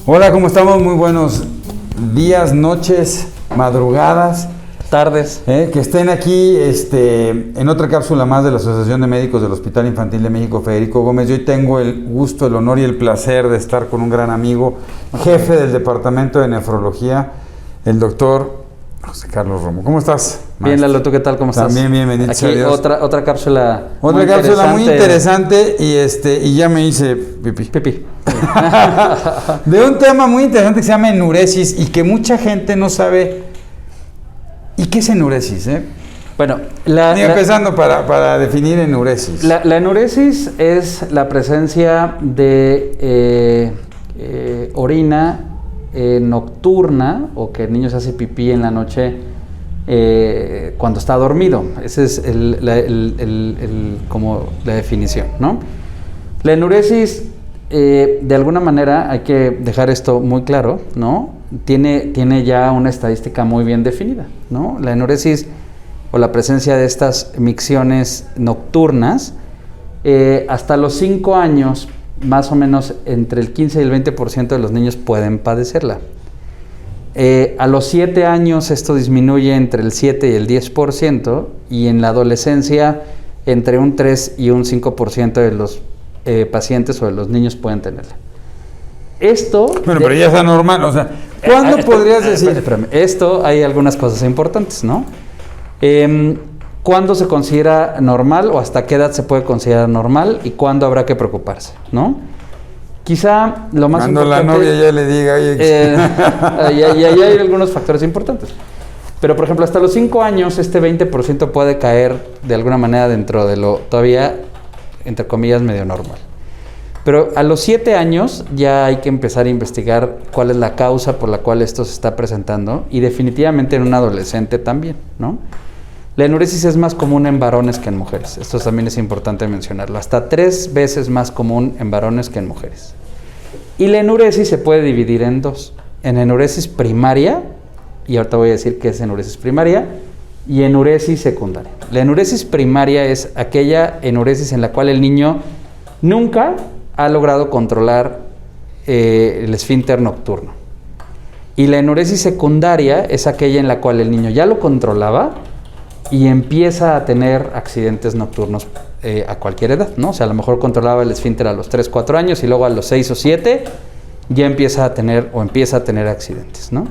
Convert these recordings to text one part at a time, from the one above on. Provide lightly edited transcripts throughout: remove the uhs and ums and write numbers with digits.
Hola, ¿cómo estamos? Muy buenos días, noches, madrugadas, tardes. Que estén aquí en otra cápsula más de la Asociación de Médicos del Hospital Infantil de México, Federico Gómez. Yo hoy tengo el gusto, el honor y el placer de estar con un gran amigo, jefe del Departamento de Nefrología, el doctor José Carlos Romo. ¿Cómo estás, maestro? Bien, Lalo, ¿tú qué tal? ¿Cómo estás? También bien, bendito sea Aquí Dios. otra cápsula. Otra cápsula muy interesante y ya me hice pipí. De un tema muy interesante que se llama enuresis y que mucha gente no sabe. ¿Y qué es enuresis? Bueno, empezando para definir enuresis. La enuresis es la presencia de orina nocturna, o que el niño se hace pipí en la noche cuando está dormido. Esa es como la definición, ¿no? La enuresis, de alguna manera, hay que dejar esto muy claro, ¿no? Tiene ya una estadística muy bien definida, ¿no? La enuresis, o la presencia de estas micciones nocturnas, hasta los 5 años, más o menos entre el 15 y el 20% de los niños pueden padecerla. A los 7 años esto disminuye entre el 7 y el 10%, y en la adolescencia entre un 3 y un 5% de los pacientes o de los niños pueden tenerla. Pero ya está normal, o sea, ¿cuándo podrías decir? Espérame, esto hay algunas cosas importantes, ¿no? ¿Cuándo se considera normal o hasta qué edad se puede considerar normal y cuándo habrá que preocuparse, ¿no? Quizá lo más cuando importante... la novia ya le diga, oye... y ahí hay algunos factores importantes. Pero, por ejemplo, hasta los 5 años este 20% puede caer de alguna manera dentro de lo todavía, entre comillas, medio normal. Pero a los 7 años ya hay que empezar a investigar cuál es la causa por la cual esto se está presentando, y definitivamente en un adolescente también, ¿no? La enuresis es más común en varones que en mujeres. Esto también es importante mencionarlo. Hasta 3 veces más común en varones que en mujeres. Y la enuresis se puede dividir en 2. En enuresis primaria, y ahorita voy a decir qué es enuresis primaria, y enuresis secundaria. La enuresis primaria es aquella enuresis en la cual el niño nunca ha logrado controlar el esfínter nocturno. Y la enuresis secundaria es aquella en la cual el niño ya lo controlaba y empieza a tener accidentes nocturnos a cualquier edad, ¿no? O sea, a lo mejor controlaba el esfínter a los 3, 4 años y luego a los 6 o 7 ya empieza a tener accidentes, ¿no?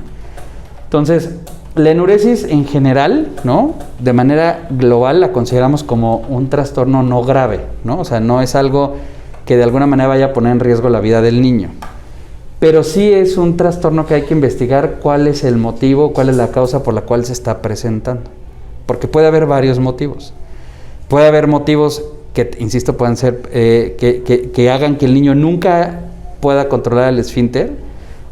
Entonces, la enuresis en general, ¿no? De manera global la consideramos como un trastorno no grave, ¿no? O sea, no es algo que de alguna manera vaya a poner en riesgo la vida del niño. Pero sí es un trastorno que hay que investigar cuál es el motivo, cuál es la causa por la cual se está presentando. Porque puede haber varios motivos. Puede haber motivos que, insisto, pueden ser que hagan que el niño nunca pueda controlar el esfínter,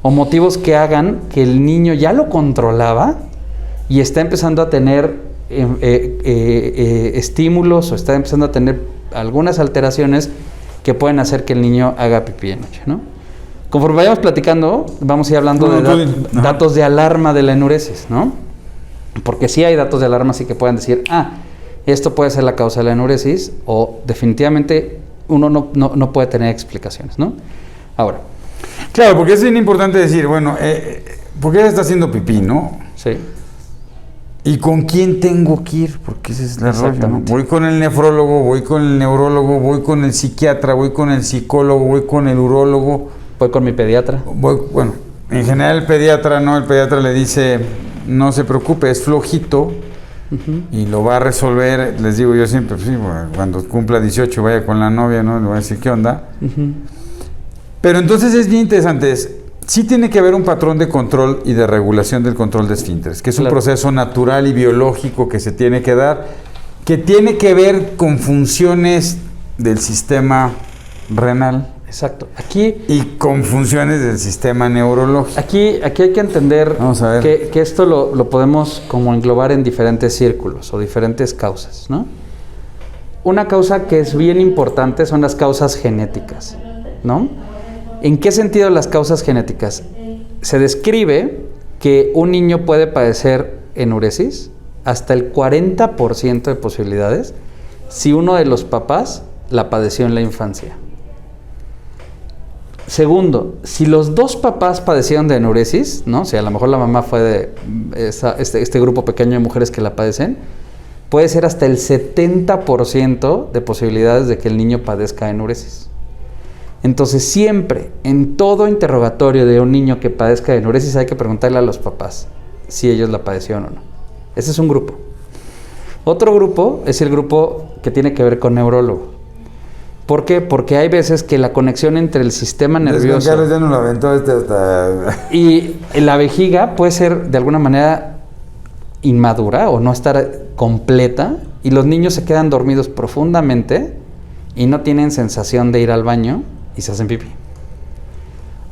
o motivos que hagan que el niño ya lo controlaba y está empezando a tener estímulos, o está empezando a tener algunas alteraciones que pueden hacer que el niño haga pipí de noche, ¿no? Conforme vayamos platicando, vamos a ir hablando de datos de alarma de la enuresis, ¿no? Porque sí hay datos de alarma, así que pueden decir, esto puede ser la causa de la enuresis, o definitivamente uno no puede tener explicaciones, ¿no? Ahora. Claro, porque es bien importante decir, bueno, ¿por qué está haciendo pipí, no? Sí. ¿Y con quién tengo que ir? Porque ese es el rollo, ¿no? Voy con el nefrólogo, voy con el neurólogo, voy con el psiquiatra, voy con el psicólogo, voy con el urólogo. Voy con mi pediatra. Bueno, en general el pediatra, ¿no? El pediatra le dice, no se preocupe, es flojito y lo va a resolver. Les digo yo siempre, sí, bueno, cuando cumpla 18 vaya con la novia, ¿no? Le voy a decir, ¿qué onda? Pero entonces es bien interesante, sí tiene que haber un patrón de control y de regulación del control de esfínteres, que es un proceso natural y biológico que se tiene que dar, que tiene que ver con funciones del sistema renal. Exacto. Aquí, y con funciones del sistema neurológico. Aquí hay que entender que esto lo podemos como englobar en diferentes círculos o diferentes causas, ¿no? Una causa que es bien importante son las causas genéticas, ¿no? ¿En qué sentido las causas genéticas? Se describe que un niño puede padecer enuresis hasta el 40% de posibilidades si uno de los papás la padeció en la infancia. Segundo, si los dos papás padecieron de enuresis, ¿no? Si a lo mejor la mamá fue de este grupo pequeño de mujeres que la padecen, puede ser hasta el 70% de posibilidades de que el niño padezca enuresis. Entonces, siempre, en todo interrogatorio de un niño que padezca de enuresis, hay que preguntarle a los papás si ellos la padecieron o no. Ese es un grupo. Otro grupo es el grupo que tiene que ver con neurólogo. ¿Por qué? Porque hay veces que la conexión entre el sistema nervioso Carlos ya no lo aventó hasta... y la vejiga puede ser de alguna manera inmadura o no estar completa, y los niños se quedan dormidos profundamente y no tienen sensación de ir al baño y se hacen pipí.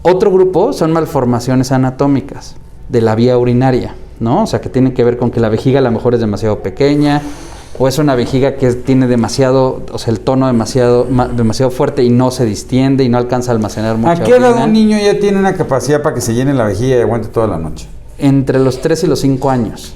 Otro grupo son malformaciones anatómicas de la vía urinaria, ¿no? O sea, que tienen que ver con que la vejiga a lo mejor es demasiado pequeña, o es una vejiga que tiene demasiado, o sea, el tono demasiado fuerte y no se distiende y no alcanza a almacenar mucha ¿A qué edad orina. un niño ya tiene una capacidad para que se llene la vejiga y aguante toda la noche? Entre los 3 y los 5 años.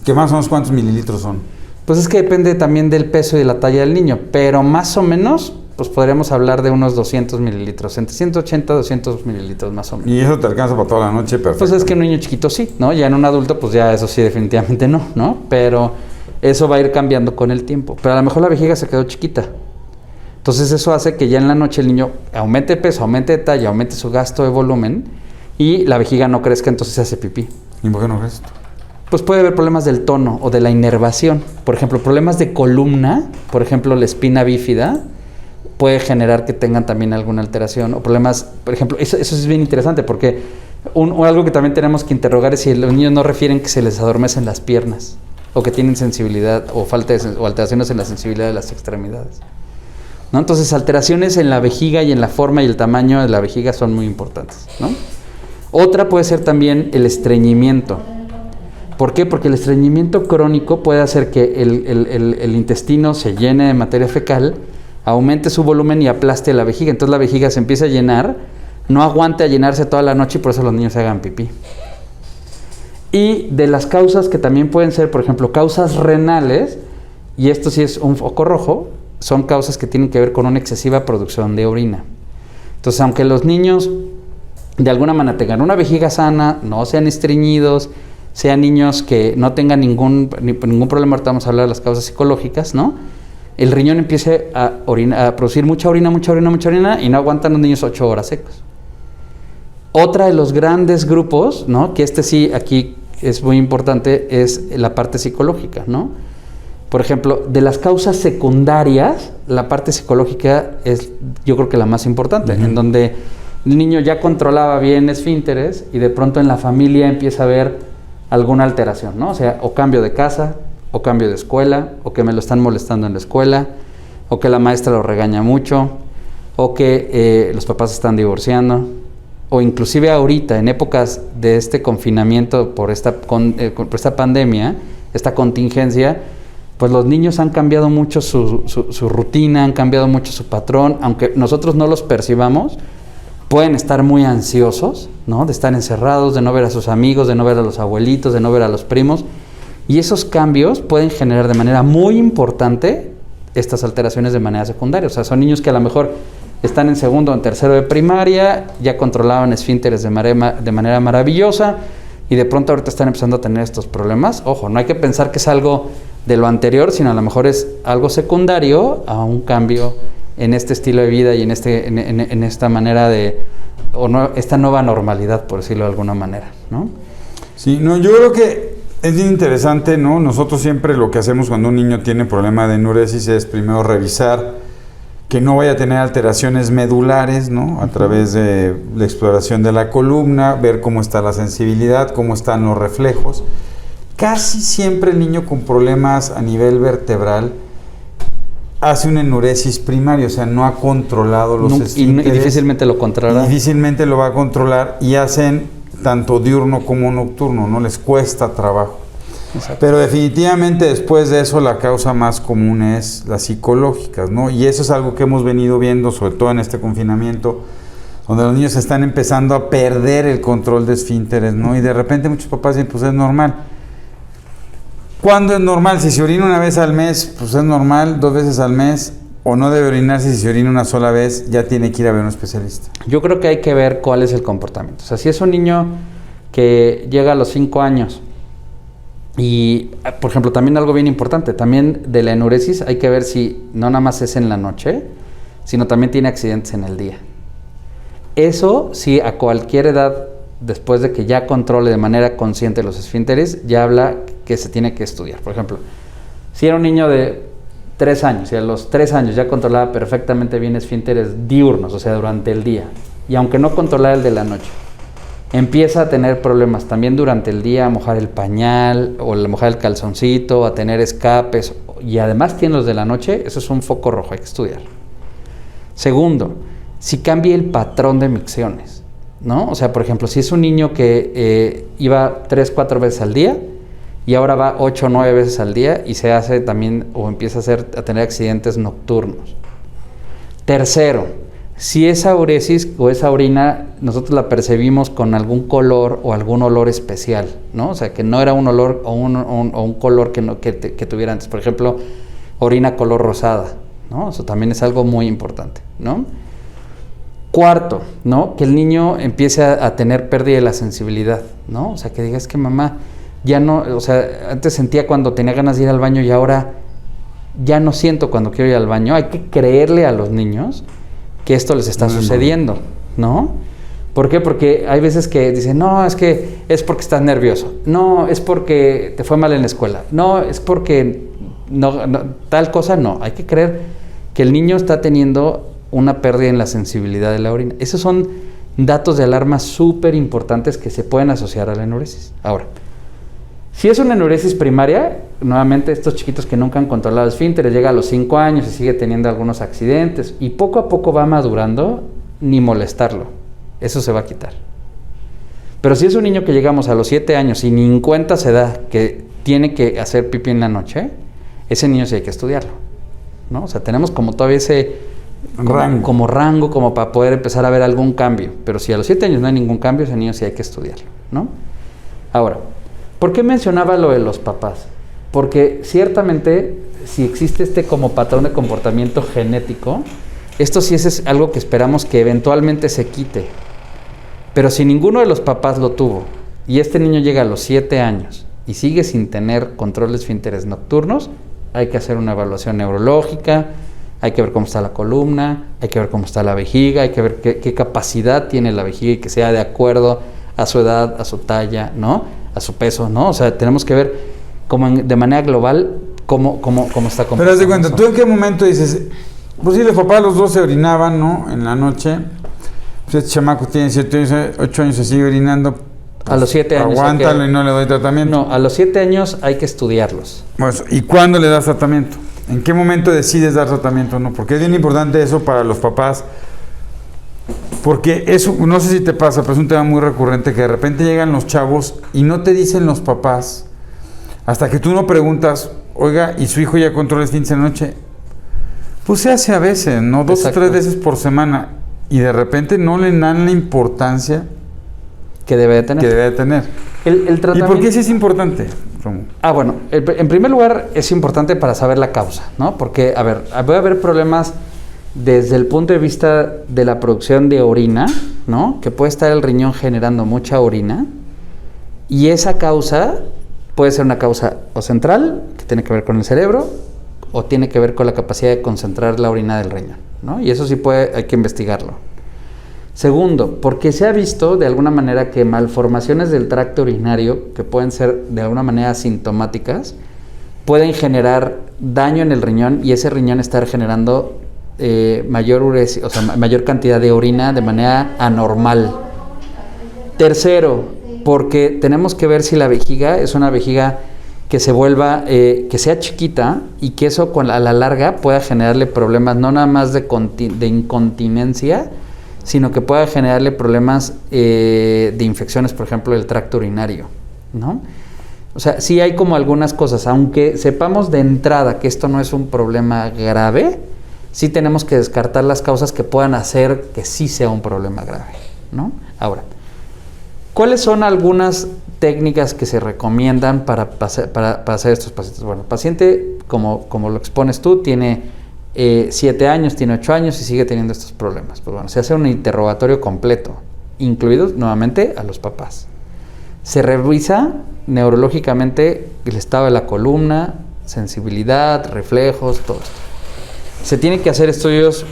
¿Qué más o menos cuántos mililitros son? Pues es que depende también del peso y de la talla del niño, pero más o menos, pues podríamos hablar de unos 200 mililitros, entre 180 y 200 mililitros más o menos. Y eso te alcanza para toda la noche, perfecto. Pues es que un niño chiquito sí, ¿no? Ya en un adulto, pues ya eso sí definitivamente no, pero eso va a ir cambiando con el tiempo. Pero a lo mejor la vejiga se quedó chiquita. Entonces eso hace que ya en la noche el niño aumente de peso, aumente de talla, aumente su gasto de volumen y la vejiga no crezca, entonces se hace pipí. ¿Y por qué no es esto? Pues puede haber problemas del tono o de la inervación. Por ejemplo, problemas de columna, por ejemplo, la espina bífida, puede generar que tengan también alguna alteración. O problemas, por ejemplo, eso es bien interesante porque algo que también tenemos que interrogar es si los niños no refieren que se les adormecen las piernas o que tienen sensibilidad o o alteraciones en la sensibilidad de las extremidades, ¿no? Entonces, alteraciones en la vejiga y en la forma y el tamaño de la vejiga son muy importantes, ¿no? Otra puede ser también el estreñimiento. ¿Por qué? Porque el estreñimiento crónico puede hacer que el intestino se llene de materia fecal, aumente su volumen y aplaste la vejiga. Entonces la vejiga se empieza a llenar, no aguanta a llenarse toda la noche y por eso los niños se hagan pipí. Y de las causas que también pueden ser, por ejemplo, causas renales, y esto sí es un foco rojo, son causas que tienen que ver con una excesiva producción de orina. Entonces, aunque los niños de alguna manera tengan una vejiga sana, no sean estreñidos, sean niños que no tengan ningún problema, ahorita vamos a hablar de las causas psicológicas, ¿no? El riñón empieza a producir mucha orina y no aguantan los niños 8 horas secos. Otra de los grandes grupos, ¿no? Que sí aquí es muy importante, es la parte psicológica, ¿no? Por ejemplo, de las causas secundarias, la parte psicológica es, yo creo que la más importante, en donde el niño ya controlaba bien esfínteres y de pronto en la familia empieza a haber alguna alteración, ¿no? O sea, o cambio de casa, o cambio de escuela, o que me lo están molestando en la escuela, o que la maestra lo regaña mucho, o que los papás se están divorciando, o inclusive ahorita, en épocas de este confinamiento por esta pandemia, esta contingencia, pues los niños han cambiado mucho su rutina, han cambiado mucho su patrón, aunque nosotros no los percibamos, pueden estar muy ansiosos, ¿no? De estar encerrados, de no ver a sus amigos, de no ver a los abuelitos, de no ver a los primos. Y esos cambios pueden generar de manera muy importante estas alteraciones de manera secundaria. O sea, son niños que a lo mejor están en segundo o en tercero de primaria, ya controlaban esfínteres de manera maravillosa y de pronto ahorita están empezando a tener estos problemas. Ojo, no hay que pensar que es algo de lo anterior, sino a lo mejor es algo secundario a un cambio en este estilo de vida y en esta manera esta nueva normalidad, por decirlo de alguna manera, ¿no? Sí, no, yo creo que es bien interesante, ¿no? Nosotros siempre lo que hacemos cuando un niño tiene problema de enuresis es primero revisar que no vaya a tener alteraciones medulares, ¿no? A través de la exploración de la columna, ver cómo está la sensibilidad, cómo están los reflejos. Casi siempre el niño con problemas a nivel vertebral hace una enuresis primaria, o sea, no ha controlado los esfínteres. Y difícilmente lo controlará. Difícilmente lo va a controlar y hacen tanto diurno como nocturno, no les cuesta trabajo. Exacto. Pero definitivamente después de eso la causa más común es las psicológicas, ¿no? Y eso es algo que hemos venido viendo, sobre todo en este confinamiento, donde los niños están empezando a perder el control de esfínteres, ¿no? Y de repente muchos papás dicen, pues es normal. ¿Cuándo es normal? Si se orina una vez al mes, pues es normal, 2 veces al mes, o no debe orinarse? Si se orina una sola vez, ya tiene que ir a ver a un especialista. Yo creo que hay que ver cuál es el comportamiento. O sea, si es un niño que llega a los 5 años y, por ejemplo, también algo bien importante, también de la enuresis hay que ver si no nada más es en la noche, sino también tiene accidentes en el día. Eso sí, a cualquier edad, después de que ya controle de manera consciente los esfínteres, ya habla que se tiene que estudiar. Por ejemplo, si era un niño de 3 años y a los 3 años ya controlaba perfectamente bien esfínteres diurnos, o sea, durante el día, y aunque no controlara el de la noche, empieza a tener problemas también durante el día, a mojar el pañal o a mojar el calzoncito, a tener escapes, y además tiene los de la noche, eso es un foco rojo, hay que estudiar. Segundo, si cambia el patrón de micciones, ¿no? O sea, por ejemplo, si es un niño que iba 3-4 veces al día y ahora va 8 o 9 veces al día y se hace también o empieza a tener accidentes nocturnos. Tercero, si esa uresis o esa orina nosotros la percibimos con algún color o algún olor especial, ¿no? O sea, que no era un olor o un color que tuviera antes. Por ejemplo, orina color rosada, ¿no? Eso también es algo muy importante, ¿no? Cuarto, ¿no? Que el niño empiece a tener pérdida de la sensibilidad, ¿no? O sea, que digas que mamá ya no, o sea, antes sentía cuando tenía ganas de ir al baño y ahora ya no siento cuando quiero ir al baño. Hay que creerle a los niños que esto les está sucediendo, ¿no? ¿Por qué? Porque hay veces que dicen, no, es que es porque estás nervioso, no, es porque te fue mal en la escuela, no, es porque no, tal cosa, no. Hay que creer que el niño está teniendo una pérdida en la sensibilidad de la orina. Esos son datos de alarma súper importantes que se pueden asociar a la enuresis. Ahora, si es una enuresis primaria, nuevamente estos chiquitos que nunca han controlado esfínteres, llega a los 5 años y sigue teniendo algunos accidentes y poco a poco va madurando, ni molestarlo. Eso se va a quitar. Pero si es un niño que llegamos a los 7 años y ni en cuenta se da que tiene que hacer pipí en la noche, ese niño sí hay que estudiarlo, ¿no? O sea, tenemos como todavía ese rango como para poder empezar a ver algún cambio. Pero si a los 7 años no hay ningún cambio, ese niño sí hay que estudiarlo, ¿no? Ahora, ¿por qué mencionaba lo de los papás? Porque ciertamente, si existe este como patrón de comportamiento genético, esto sí es algo que esperamos que eventualmente se quite. Pero si ninguno de los papás lo tuvo y este niño llega a los 7 años y sigue sin tener control de esfínteres nocturnos, hay que hacer una evaluación neurológica, hay que ver cómo está la columna, hay que ver cómo está la vejiga, hay que ver qué capacidad tiene la vejiga y que sea de acuerdo a su edad, a su talla, ¿no? A su peso, ¿no? O sea, tenemos que ver de manera global cómo está comportando. Pero haz de cuenta, ¿tú en qué momento dices, pues sí, los papás los dos se orinaban, ¿no? En la noche, pues este chamaco tiene 7 años, 8 años, se sigue orinando. Pues a los 7 años. Aguántalo y no le doy tratamiento. No, a los 7 años hay que estudiarlos. Pues, ¿y cuándo le das tratamiento? ¿En qué momento decides dar tratamiento o no? Porque es bien importante eso para los papás. Porque eso, no sé si te pasa, pero es un tema muy recurrente que de repente llegan los chavos y no te dicen los papás, hasta que tú no preguntas, oiga, ¿y su hijo ya controla el fin de noche? Pues se hace a veces, ¿no? 2 o 3 veces por semana. Y de repente no le dan la importancia que debe de tener. El tratamiento... ¿Y por qué sí es importante, Romo? Bueno, en primer lugar es importante para saber la causa, ¿no? Porque, a ver, puede haber problemas desde el punto de vista de la producción de orina, ¿no? Que puede estar el riñón generando mucha orina y esa causa puede ser una causa o central, que tiene que ver con el cerebro, o tiene que ver con la capacidad de concentrar la orina del riñón, ¿no? Y eso sí hay que investigarlo. Segundo, porque se ha visto de alguna manera que malformaciones del tracto urinario, que pueden ser de alguna manera asintomáticas, pueden generar daño en el riñón y ese riñón estar generando mayor cantidad de orina de manera anormal. Tercero, porque tenemos que ver si la vejiga es una vejiga que se vuelva, que sea chiquita y que eso a la larga pueda generarle problemas no nada más de incontinencia, sino que pueda generarle problemas de infecciones, por ejemplo, del tracto urinario, ¿no? O sea, sí hay como algunas cosas, aunque sepamos de entrada que esto no es un problema grave, sí tenemos que descartar las causas que puedan hacer que sí sea un problema grave, ¿no? Ahora, ¿cuáles son algunas técnicas que se recomiendan para hacer estos pacientes? Bueno, el paciente, como lo expones tú, tiene 7 años, tiene 8 años y sigue teniendo estos problemas. Pues bueno, se hace un interrogatorio completo, incluidos nuevamente a los papás. Se revisa neurológicamente el estado de la columna, sensibilidad, reflejos, todo esto. Se tienen que hacer estudios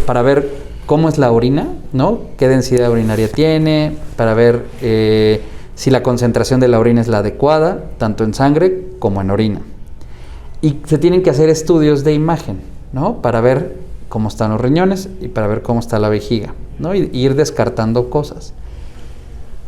para ver cómo es la orina, ¿no? Qué densidad urinaria tiene, para ver si la concentración de la orina es la adecuada, tanto en sangre como en orina. Y se tienen que hacer estudios de imagen, ¿no? Para ver cómo están los riñones y para ver cómo está la vejiga, ¿no? Y ir descartando cosas.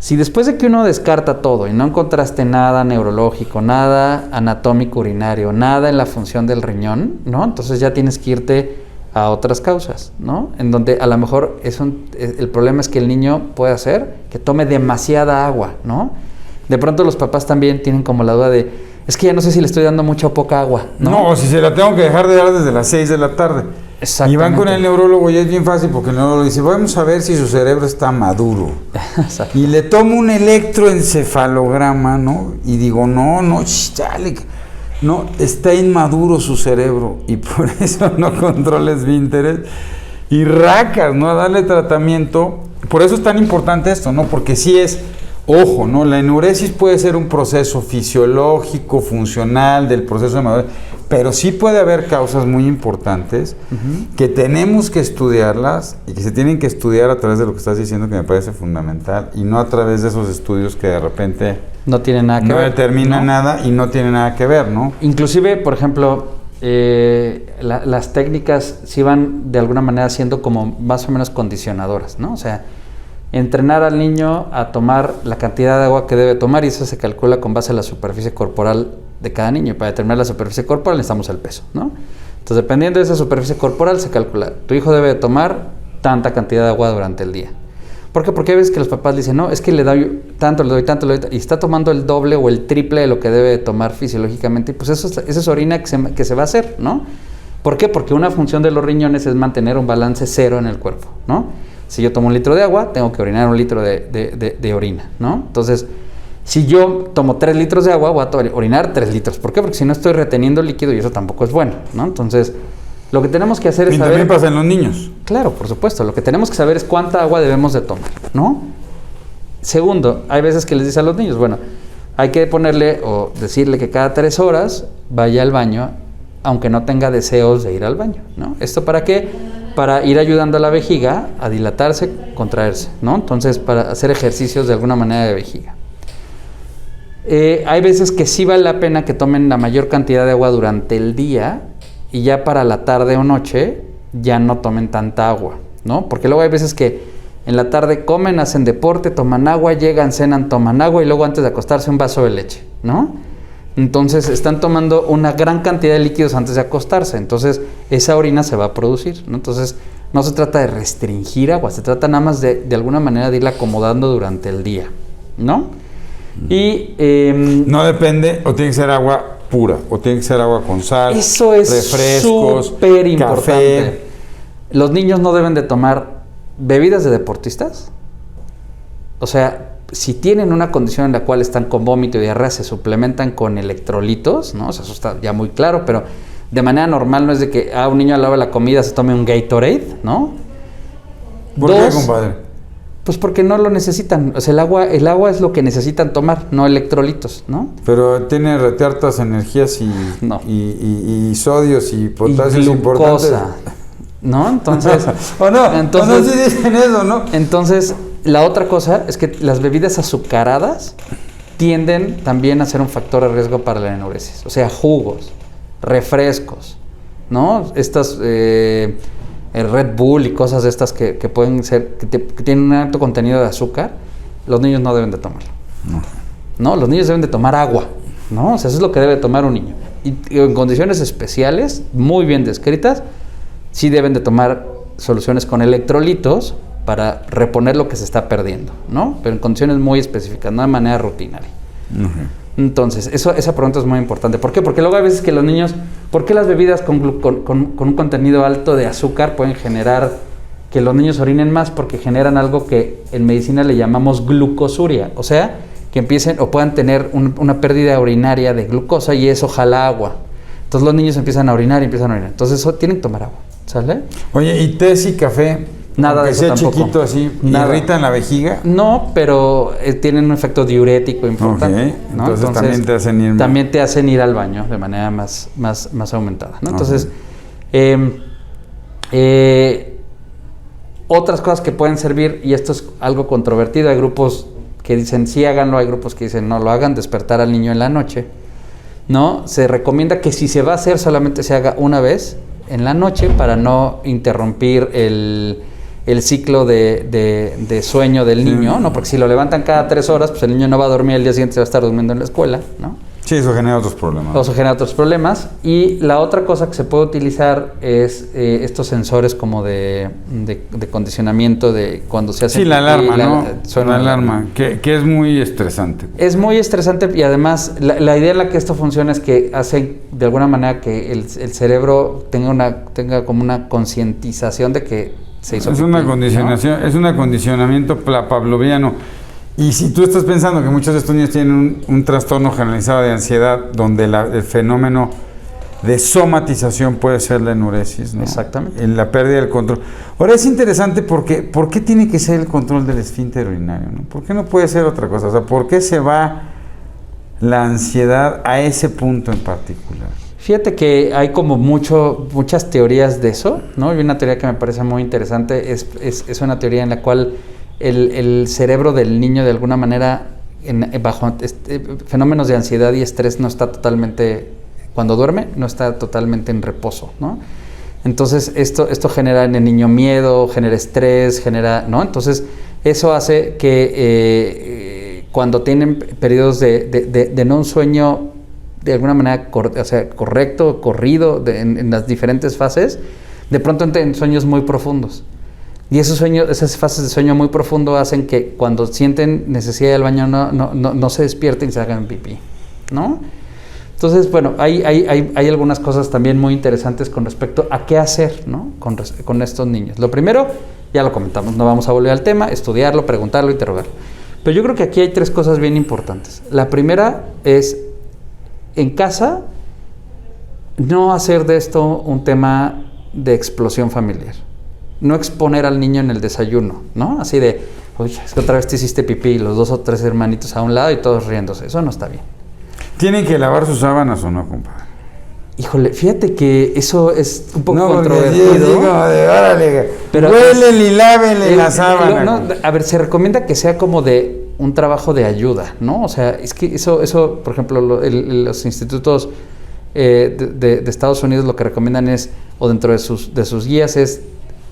Si después de que uno descarta todo y no encontraste nada neurológico, nada anatómico urinario, nada en la función del riñón, ¿no? Entonces ya tienes que irte a otras causas, ¿no? En donde a lo mejor el problema es que el niño puede hacer que tome demasiada agua, ¿no? De pronto los papás también tienen como la duda de, es que ya no sé si le estoy dando mucha o poca agua, ¿no? No, o si se la tengo que dejar de dar desde las 6 de la tarde. Exactamente. Y van con el neurólogo y es bien fácil porque el neurólogo dice, vamos a ver si su cerebro está maduro. Exacto. Y le tomo un electroencefalograma, ¿no? Y digo, no, chale, no, está inmaduro su cerebro y por eso no controla esfínteres y racas, ¿no? A darle tratamiento. Por eso es tan importante esto, ¿no? Porque sí es, ojo, ¿no? La enuresis puede ser un proceso fisiológico, funcional del proceso de madurez, pero sí puede haber causas muy importantes que tenemos que estudiarlas y que se tienen que estudiar a través de lo que estás diciendo, que me parece fundamental, y no a través de esos estudios que de repente no tienen nada que ver. No determinan nada y no tienen nada que ver, ¿no? Inclusive, por ejemplo, las técnicas sí van de alguna manera siendo como más o menos condicionadoras, ¿no? O sea, entrenar al niño a tomar la cantidad de agua que debe tomar y eso se calcula con base a la superficie corporal de cada niño. Y para determinar la superficie corporal necesitamos el peso, ¿no? Entonces, dependiendo de esa superficie corporal se calcula, tu hijo debe tomar tanta cantidad de agua durante el día. ¿Por qué? Porque hay veces que los papás dicen, no, es que le doy tanto, y está tomando el doble o el triple de lo que debe tomar fisiológicamente, y pues esa es orina que se va a hacer, ¿no? ¿Por qué? Porque una función de los riñones es mantener un balance cero en el cuerpo, ¿no? Si yo tomo 1 litro de agua, tengo que orinar 1 litro de orina, ¿no? Entonces, si yo tomo 3 litros de agua, voy a orinar 3 litros. ¿Por qué? Porque si no estoy reteniendo líquido y eso tampoco es bueno, ¿no? Entonces, lo que tenemos que hacer es saber... Y también pasa en los niños. Claro, por supuesto. Lo que tenemos que saber es cuánta agua debemos de tomar, ¿no? Segundo, hay veces que les dice a los niños, bueno, hay que ponerle o decirle que cada 3 horas vaya al baño, aunque no tenga deseos de ir al baño, ¿no? ¿Esto para qué? Para ir ayudando a la vejiga a dilatarse, contraerse, ¿no? Entonces, para hacer ejercicios de alguna manera de vejiga. Hay veces que sí vale la pena que tomen la mayor cantidad de agua durante el día y ya para la tarde o noche ya no tomen tanta agua, ¿no? Porque luego hay veces que en la tarde comen, hacen deporte, toman agua, llegan, cenan, toman agua y luego antes de acostarse un vaso de leche, ¿no? Entonces están tomando una gran cantidad de líquidos antes de acostarse, entonces esa orina se va a producir, ¿no? Entonces no se trata de restringir agua, se trata nada más de alguna manera de irla acomodando durante el día, ¿no? Y no depende, o tiene que ser agua pura, o tiene que ser agua con sal, eso es refrescos, súper importante. café. Los niños no deben de tomar bebidas de deportistas. O sea, si tienen una condición en la cual están con vómito y diarrea, se suplementan con electrolitos, ¿no? O sea, eso está ya muy claro, pero de manera normal no es de que un niño a la hora de la comida se tome un Gatorade, ¿no? ¿Por qué, compadre? Pues porque no lo necesitan. O sea, el agua es lo que necesitan tomar, no electrolitos, ¿no? Pero tiene hartas energías y sodios y potasios y importantes. ¿No? Entonces... ¿O no? ¿O no sí dicen eso, no? Entonces, la otra cosa es que las bebidas azucaradas tienden también a ser un factor de riesgo para la enuresis. O sea, jugos, refrescos, ¿no? Estas... el Red Bull y cosas de estas que pueden ser, que tienen un alto contenido de azúcar, los niños no deben de tomarlo. No, los niños deben de tomar agua, ¿no? O sea, eso es lo que debe tomar un niño. Y en condiciones especiales, muy bien descritas, sí deben de tomar soluciones con electrolitos para reponer lo que se está perdiendo, ¿no? Pero en condiciones muy específicas, no de manera rutinaria. Entonces, esa pregunta es muy importante. ¿Por qué? Porque luego hay veces que los niños... ¿Por qué las bebidas con un contenido alto de azúcar pueden generar que los niños orinen más? Porque generan algo que en medicina le llamamos glucosuria. O sea, que empiecen o puedan tener una pérdida urinaria de glucosa y eso jala agua. Entonces los niños empiezan a orinar. Entonces tienen que tomar agua, ¿sale? Oye, ¿y té y café? Nada de eso sea tampoco. Chiquito así, Nada. ¿irritan la vejiga? No, pero tienen un efecto diurético importante. Ok, ¿no? entonces también te hacen ir... También te hacen ir al baño de manera más aumentada, ¿no? Entonces, otras cosas que pueden servir, y esto es algo controvertido, hay grupos que dicen sí háganlo, hay grupos que dicen no lo hagan, despertar al niño en la noche, ¿no? Se recomienda que si se va a hacer solamente se haga una vez en la noche para no interrumpir el ciclo de sueño del niño, ¿no? Porque si lo levantan cada 3 horas, pues el niño no va a dormir, el día siguiente se va a estar durmiendo en la escuela, ¿no? Sí, eso genera otros problemas. Eso genera otros problemas. Y la otra cosa que se puede utilizar es estos sensores como de condicionamiento de cuando se hace... Sí, la alarma, ¿no? Suena la alarma, que es muy estresante. Es muy estresante y además la idea en la que esto funciona es que hace de alguna manera que el cerebro tenga como una concientización de que se hizo pipí, una condicionación, ¿no? Es un acondicionamiento pavloviano. Y si tú estás pensando que muchos de estos niños tienen un trastorno generalizado de ansiedad, donde el fenómeno de somatización puede ser la enuresis, ¿no? Exactamente. En la pérdida del control. Ahora es interesante porque ¿por qué tiene que ser el control del esfínter urinario, ¿no? ¿Por qué no puede ser otra cosa? O sea, ¿por qué se va la ansiedad a ese punto en particular? Fíjate que hay como muchas teorías de eso, ¿no? Y una teoría que me parece muy interesante es una teoría en la cual el cerebro del niño de alguna manera bajo fenómenos de ansiedad y estrés no está totalmente, cuando duerme, no está totalmente en reposo, ¿no? Entonces esto genera en el niño miedo, genera estrés, ¿no? Entonces eso hace que cuando tienen periodos de no un sueño de alguna manera correcto, corrido, en las diferentes fases, de pronto entran en sueños muy profundos. Y esas fases de sueño muy profundo hacen que cuando sienten necesidad del baño no se despierten y se hagan pipí, ¿no? Entonces, bueno, hay algunas cosas también muy interesantes con respecto a qué hacer, ¿no? Con estos niños. Lo primero, ya lo comentamos, no vamos a volver al tema, estudiarlo, preguntarlo, interrogarlo. Pero yo creo que aquí hay 3 cosas bien importantes. La primera es, en casa, no hacer de esto un tema de explosión familiar. No exponer al niño en el desayuno, ¿no? Así de, oye, es que otra vez te hiciste pipí, los 2 o 3 hermanitos a un lado y todos riéndose. Eso no está bien. ¿Tienen que lavar sus sábanas o no, compadre? Híjole, fíjate que eso es un poco controvertido. Pero huélenle y lávenle la sábana. A ver, se recomienda que sea como de un trabajo de ayuda, ¿no? O sea, es que eso por ejemplo, los institutos de Estados Unidos lo que recomiendan es, o dentro de sus guías es,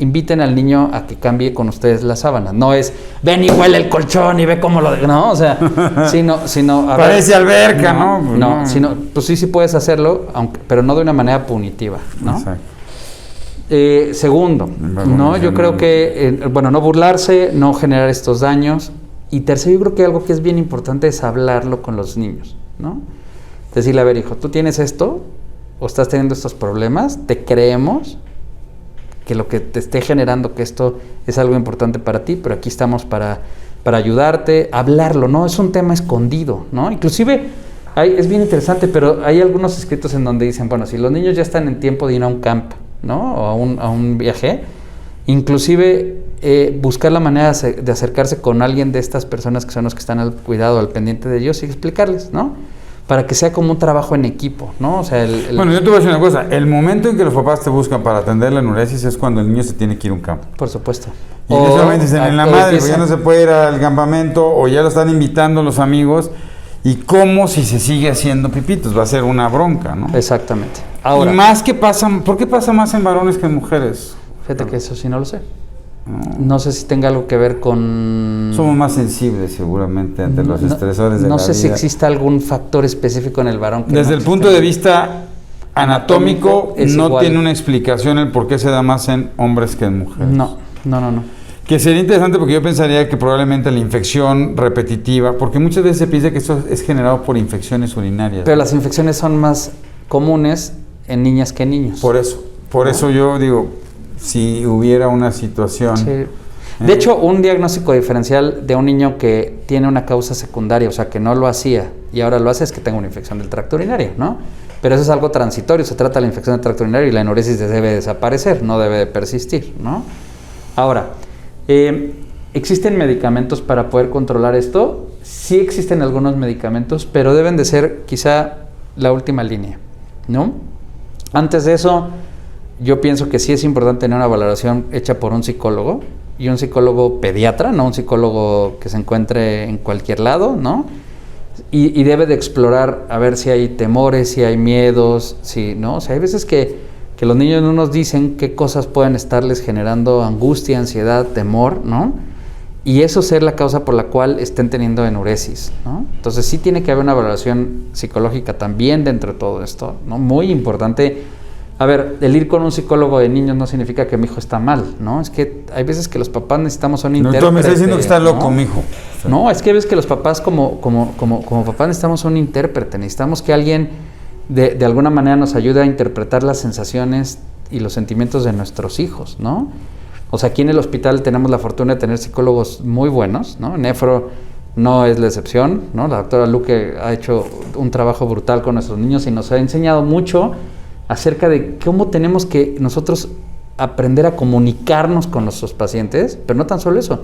inviten al niño a que cambie con ustedes la sábana. No es, ven y huele el colchón y ve cómo lo... No, o sea, sino parece alberca, ¿no? No, sino, pues sí puedes hacerlo, pero no de una manera punitiva, ¿no? Exacto. Segundo, ¿no? Yo creo que, no burlarse, no generar estos daños. Y tercero, yo creo que algo que es bien importante es hablarlo con los niños, ¿no? Decirle, a ver, hijo, tú tienes esto, o estás teniendo estos problemas, te creemos que lo que te esté generando, que esto es algo importante para ti, pero aquí estamos para ayudarte, hablarlo, ¿no? Es un tema escondido, ¿no? Inclusive, es bien interesante, pero hay algunos escritos en donde dicen, bueno, si los niños ya están en tiempo de ir a un camp, ¿no? O a un viaje, inclusive buscar la manera de acercarse con alguien de estas personas que son los que están al cuidado, al pendiente de ellos y explicarles, ¿no? Para que sea como un trabajo en equipo, ¿no? O sea, Bueno, yo te voy a decir una cosa. El momento en que los papás te buscan para atender la enuresis es cuando el niño se tiene que ir a un campo. Por supuesto. Y en ese momento dicen, en la madre, pues ya no se puede ir al campamento, o ya lo están invitando los amigos, y cómo si se sigue haciendo pipitos, va a ser una bronca, ¿no? Exactamente. Ahora, y más que pasa, ¿por qué pasa más en varones que en mujeres? Fíjate que eso sí no lo sé. No sé si tenga algo que ver con... Somos más sensibles seguramente ante los estresores de la vida. No sé si existe algún factor específico en el varón. Desde el punto de vista anatómico no igual. tiene una explicación el por qué se da más en hombres que en mujeres. No. Que sería interesante porque yo pensaría que probablemente la infección repetitiva, porque muchas veces se piensa que esto es generado por infecciones urinarias. Pero las infecciones son más comunes en niñas que en niños. Por eso yo digo, si hubiera una situación... Sí. De hecho, un diagnóstico diferencial de un niño que tiene una causa secundaria, o sea, que no lo hacía y ahora lo hace, es que tenga una infección del tracto urinario, ¿no? Pero eso es algo transitorio, se trata de la infección del tracto urinario y la enuresis debe desaparecer, no debe de persistir, ¿no? Ahora, ¿existen medicamentos para poder controlar esto? Sí existen algunos medicamentos, pero deben de ser quizá la última línea, ¿no? Antes de eso, yo pienso que sí es importante tener una valoración hecha por un psicólogo, y un psicólogo pediatra, no un psicólogo que se encuentre en cualquier lado, ¿no? Y debe de explorar a ver si hay temores, si hay miedos, si, ¿no? O sea, hay veces que los niños no nos dicen qué cosas pueden estarles generando angustia, ansiedad, temor, ¿no? Y eso ser la causa por la cual estén teniendo enuresis, ¿no? Entonces sí tiene que haber una valoración psicológica también dentro de todo esto, ¿no? Muy importante. A ver, el ir con un psicólogo de niños no significa que mi hijo está mal, ¿no? Es que hay veces que los papás necesitamos un intérprete. No, tú me estás diciendo que está loco, ¿no? mi hijo. O sea, no, es que ves que los papás como papás necesitamos un intérprete, necesitamos que alguien de alguna manera nos ayude a interpretar las sensaciones y los sentimientos de nuestros hijos, ¿no? O sea, aquí en el hospital tenemos la fortuna de tener psicólogos muy buenos, ¿no? Nefro no es la excepción, ¿no? La doctora Luque ha hecho un trabajo brutal con nuestros niños y nos ha enseñado mucho acerca de cómo tenemos que nosotros aprender a comunicarnos con nuestros pacientes, pero no tan solo eso,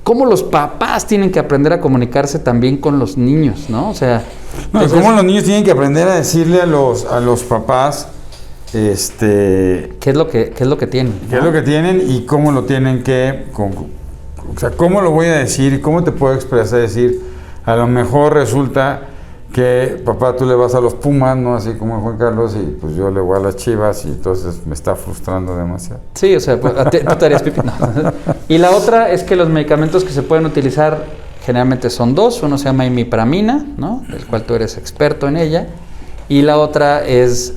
cómo los papás tienen que aprender a comunicarse también con los niños, ¿no? O sea, no, entonces, cómo los niños tienen que aprender a decirle a los papás ¿qué es lo que tienen? ¿Qué es lo que tienen y cómo lo tienen que... o sea, cómo lo voy a decir y cómo te puedo expresar, decir, a lo mejor resulta que, papá, tú le vas a los Pumas, ¿no? Así como Juan Carlos, y pues yo le voy a las Chivas y entonces me está frustrando demasiado. Sí, o sea, tú te harías pipí. No. Y la otra es que los medicamentos que se pueden utilizar generalmente son dos. Uno se llama imipramina, ¿no? Del cual tú eres experto en ella. Y la otra es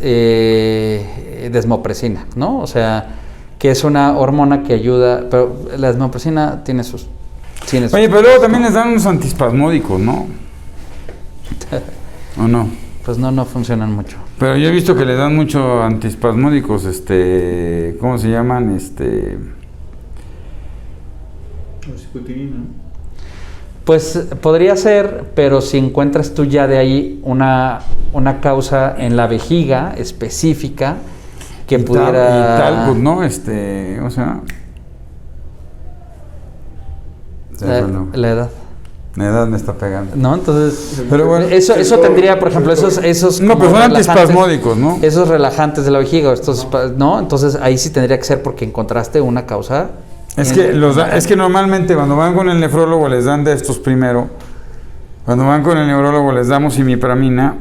desmopresina, ¿no? O sea, que es una hormona que ayuda, pero la desmopresina tiene sus... Oye, pero luego también les dan unos antiespasmódicos, ¿no? ¿O no? Pues no funcionan mucho. Pero yo he visto que le dan mucho antiespasmódicos, ¿cómo se llaman? Oxybutinina, ¿no? Pues podría ser, pero si encuentras tú ya de ahí una causa en la vejiga específica que pudiera... Y tal, pues no, o sea... La edad. La edad me está pegando. No, entonces... Pero bueno, eso tendría, por ejemplo, esos no, pero son antiespasmódicos, ¿no? Esos relajantes de la vejiga, ¿no? Entonces ahí sí tendría que ser porque encontraste una causa... Es que normalmente cuando van con el nefrólogo les dan de estos primero. Cuando van con el neurólogo les damos imipramina.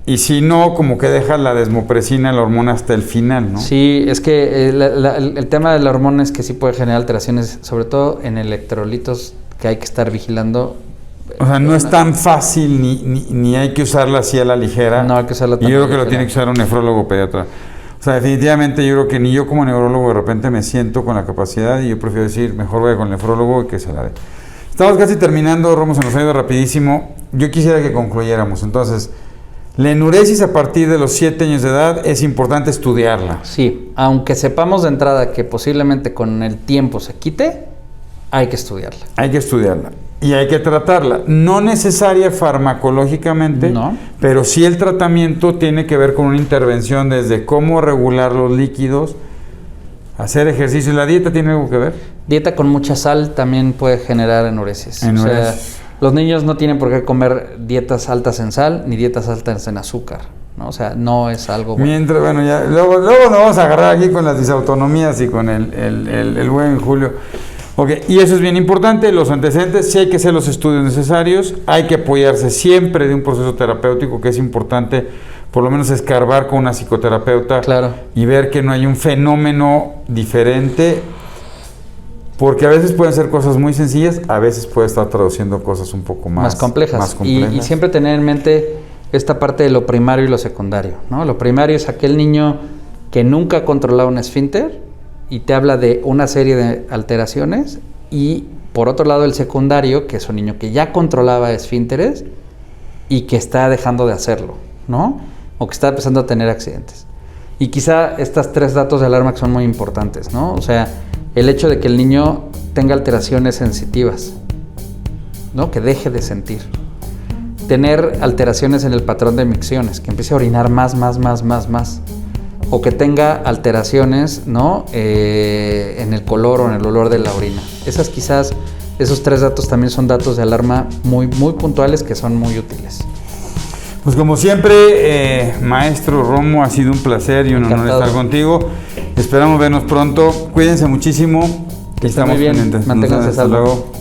Y si no, como que deja la desmopresina, la hormona, hasta el final, ¿no? Sí, es que el tema de la hormona es que sí puede generar alteraciones, sobre todo en electrolitos, que hay que estar vigilando. O sea, no es tan fácil ni hay que usarla así a la ligera. No hay que usarla tan Y yo creo que lo tiene que usar un nefrólogo pediatra. O sea, definitivamente yo creo que ni yo como neurólogo de repente me siento con la capacidad y yo prefiero decir, mejor voy con el nefrólogo y que se la dé. Estamos casi terminando, Romo, se nos ha ido rapidísimo. Yo quisiera que concluyéramos. Entonces, la enuresis a partir de los 7 años de edad es importante estudiarla. Sí, aunque sepamos de entrada que posiblemente con el tiempo se quite, hay que estudiarla. Hay que estudiarla. Y hay que tratarla, no necesaria farmacológicamente, no, pero sí el tratamiento tiene que ver con una intervención desde cómo regular los líquidos, hacer ejercicio. ¿La dieta tiene algo que ver? Dieta con mucha sal también puede generar enuresis. O sea, los niños no tienen por qué comer dietas altas en sal ni dietas altas en azúcar, ¿no? O sea, no es algo bueno. Mientras, bueno, ya, luego nos vamos a agarrar aquí con las disautonomías y con el buen Julio. Ok, y eso es bien importante, los antecedentes, sí hay que hacer los estudios necesarios, hay que apoyarse siempre de un proceso terapéutico, que es importante por lo menos escarbar con una psicoterapeuta, claro, y ver que no hay un fenómeno diferente, porque a veces pueden ser cosas muy sencillas, a veces puede estar traduciendo cosas un poco más complejas. Y siempre tener en mente esta parte de lo primario y lo secundario, ¿no? Lo primario es aquel niño que nunca ha controlado un esfínter y te habla de una serie de alteraciones, y por otro lado el secundario, que es un niño que ya controlaba esfínteres y que está dejando de hacerlo, ¿no? O que está empezando a tener accidentes. Y quizá estos 3 datos de alarma que son muy importantes, ¿no? O sea, el hecho de que el niño tenga alteraciones sensitivas, ¿no? Que deje de sentir. tener alteraciones en el patrón de micciones, que empiece a orinar más. O que tenga alteraciones, ¿no? En el color o en el olor de la orina. Esos 3 datos también son datos de alarma muy, muy puntuales que son muy útiles. Pues como siempre, maestro Romo, ha sido un placer y un honor estar contigo. Esperamos vernos pronto. Cuídense muchísimo. Que estén muy bien. Manténganse Hasta salvos. luego.